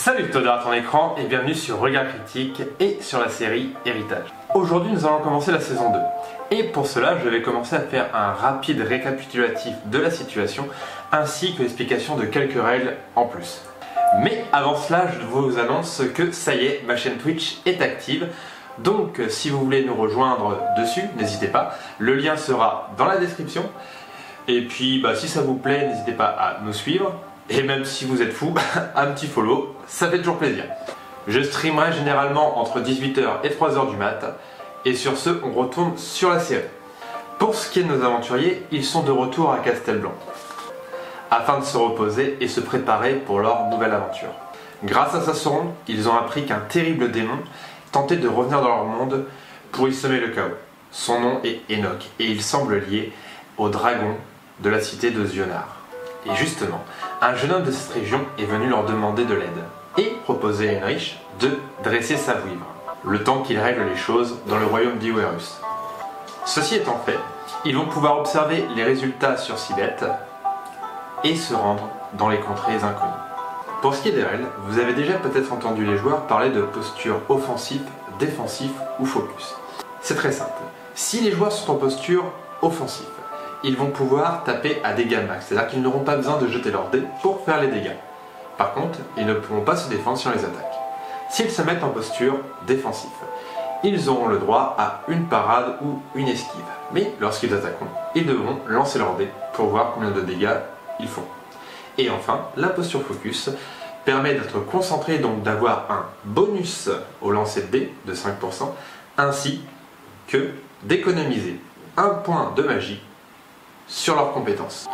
Salut Toda à ton écran et bienvenue sur Regard Critique et sur la série Héritage. Aujourd'hui nous allons commencer la saison 2 et pour cela je vais commencer à faire un rapide récapitulatif de la situation ainsi que l'explication de quelques règles en plus. Mais avant cela je vous annonce que ça y est, ma chaîne Twitch est active. Donc si vous voulez nous rejoindre dessus, n'hésitez pas, le lien sera dans la description. Et puis si ça vous plaît, n'hésitez pas à nous suivre. Et même si vous êtes fou, un petit follow, ça fait toujours plaisir. Je streamerai généralement entre 18h et 3h du mat. Et sur ce, on retourne sur la série. Pour ce qui est de nos aventuriers, ils sont de retour à Castelblanc, afin de se reposer et se préparer pour leur nouvelle aventure. Grâce à Sassoron, ils ont appris qu'un terrible démon tentait de revenir dans leur monde pour y semer le chaos. Son nom est Enoch et il semble lié au dragon de la cité de Zionar. Et justement, un jeune homme de cette région est venu leur demander de l'aide et proposer à Heinrich de dresser sa vouivre, le temps qu'il règle les choses dans le royaume d'Iwerus. Ceci étant fait, ils vont pouvoir observer les résultats sur Sibeth et se rendre dans les contrées inconnues. Pour ce qui est des règles, vous avez déjà peut-être entendu les joueurs parler de posture offensive, défensif ou focus. C'est très simple. Si les joueurs sont en posture offensive, ils vont pouvoir taper à dégâts max, c'est-à-dire qu'ils n'auront pas besoin de jeter leurs dés pour faire les dégâts. Par contre, ils ne pourront pas se défendre sur les attaques. S'ils se mettent en posture défensive, ils auront le droit à une parade ou une esquive. Mais lorsqu'ils attaqueront, ils devront lancer leurs dés pour voir combien de dégâts ils font. Et enfin, la posture focus permet d'être concentré, donc d'avoir un bonus au lancer de dés de 5%, ainsi que d'économiser un point de magie sur leurs compétences.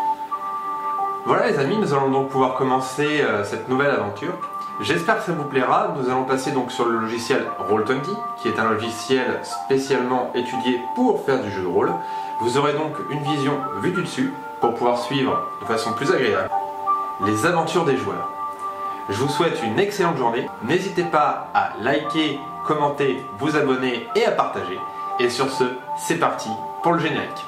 Voilà les amis, nous allons donc pouvoir commencer cette nouvelle aventure. J'espère que ça vous plaira. Nous allons passer donc sur le logiciel Roll20, qui est un logiciel spécialement étudié pour faire du jeu de rôle. Vous aurez donc une vision vue du dessus pour pouvoir suivre de façon plus agréable les aventures des joueurs. Je vous souhaite une excellente journée. N'hésitez pas à liker, commenter, vous abonner et à partager. Et sur ce, c'est parti pour le générique.